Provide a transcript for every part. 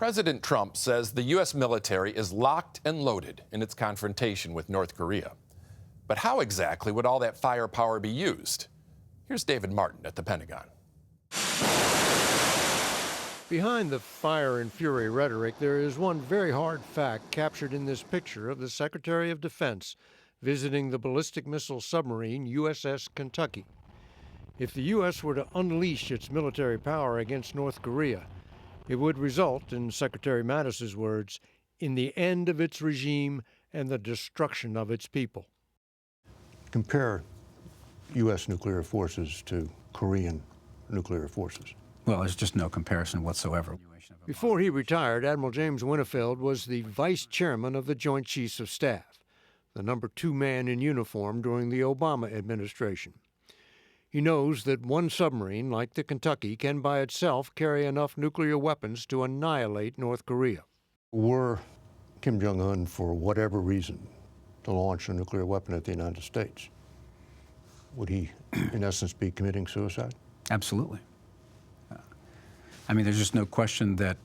President Trump says the U.S. military is locked and loaded in its confrontation with North Korea. But how exactly would all that firepower be used? Here's David Martin at the Pentagon. Behind the fire and fury rhetoric, there is one very hard fact captured in this picture of the Secretary of Defense visiting the ballistic missile submarine USS Kentucky. If the U.S. were to unleash its military power against North Korea, it would result, in Secretary Mattis's words, in the end of its regime and the destruction of its people. Compare U.S. nuclear forces to Korean nuclear forces. Well, there's just no comparison whatsoever. Before he retired, Admiral James Winnefeld was the vice chairman of the Joint Chiefs of Staff, the number 2 man in uniform during the Obama administration. He knows that one submarine, like the Kentucky, can by itself carry enough nuclear weapons to annihilate North Korea. Were Kim Jong-un, for whatever reason, to launch a nuclear weapon at the United States, would he, in essence, be committing suicide? Absolutely. I mean, there's just no question that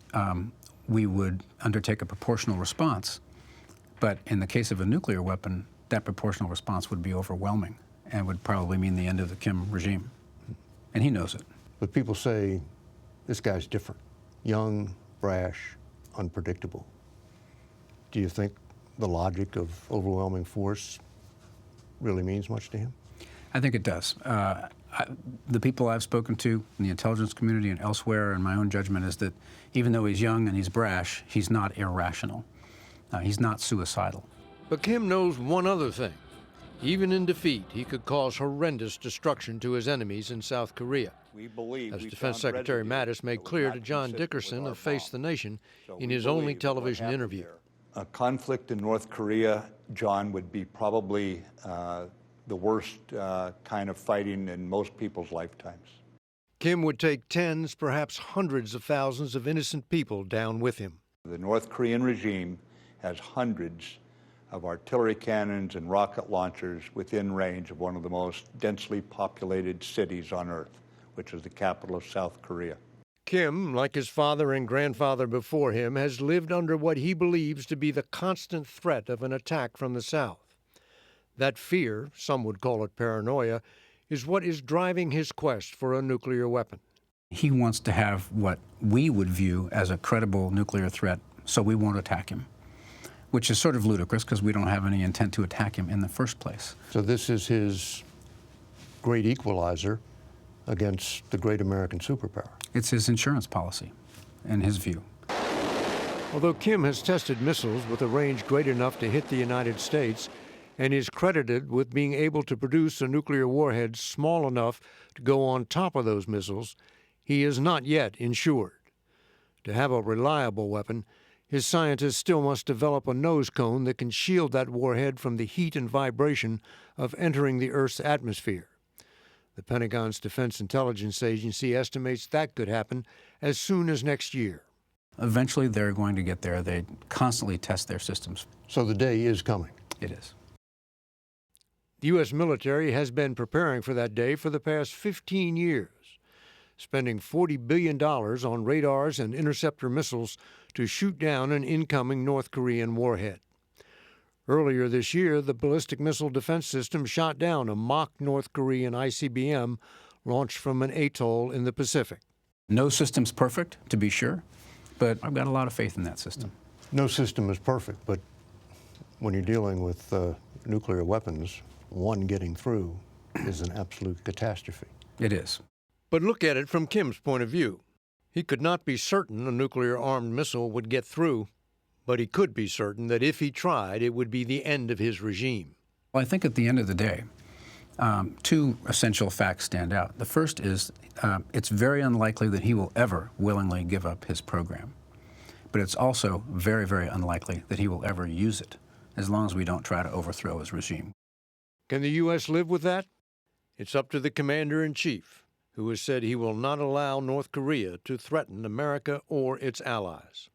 we would undertake a proportional response. But in the case of a nuclear weapon, that proportional response would be overwhelming and would probably mean the end of the Kim regime. And he knows it. But people say this guy's different. Young, brash, unpredictable. Do you think the logic of overwhelming force really means much to him? I think it does. The people I've spoken to in the intelligence community and elsewhere, and my own judgment is that even though he's young and he's brash, he's not irrational. He's not suicidal. But Kim knows one other thing. Even in defeat, he could cause horrendous destruction to his enemies in South Korea. As Defense Secretary Mattis made clear to John Dickerson of Face the Nation in his only television interview. A conflict in North Korea, John, would be probably the worst kind of fighting in most people's lifetimes. Kim would take tens, perhaps hundreds of thousands of innocent people down with him. The North Korean regime has hundreds of artillery cannons and rocket launchers within range of one of the most densely populated cities on Earth, which is the capital of South Korea. Kim, like his father and grandfather before him, has lived under what he believes to be the constant threat of an attack from the South. That fear, some would call it paranoia, is what is driving his quest for a nuclear weapon. He wants to have what we would view as a credible nuclear threat, so we won't attack him, which is sort of ludicrous because we don't have any intent to attack him in the first place. So this is his great equalizer against the great American superpower. It's his insurance policy, in his view. Although Kim has tested missiles with a range great enough to hit the United States and is credited with being able to produce a nuclear warhead small enough to go on top of those missiles, he is not yet insured. To have a reliable weapon, his scientists still must develop a nose cone that can shield that warhead from the heat and vibration of entering the Earth's atmosphere. The Pentagon's Defense Intelligence Agency estimates that could happen as soon as next year. Eventually, they're going to get there. They constantly test their systems. So the day is coming. It is. The U.S. military has been preparing for that day for the past 15 years, spending $40 billion on radars and interceptor missiles to shoot down an incoming North Korean warhead. Earlier this year, the ballistic missile defense system shot down a mock North Korean ICBM launched from an atoll in the Pacific. No system's perfect, to be sure, but I've got a lot of faith in that system. No system is perfect, but when you're dealing with nuclear weapons, one getting through is an absolute catastrophe. It is. But look at it from Kim's point of view. He could not be certain a nuclear-armed missile would get through, but he could be certain that if he tried, it would be the end of his regime. Well, I think at the end of the day, 2 essential facts stand out. The first is it's very unlikely that he will ever willingly give up his program. But it's also very, very unlikely that he will ever use it, as long as we don't try to overthrow his regime. Can the U.S. live with that? It's up to the commander-in-chief, who has said he will not allow North Korea to threaten America or its allies.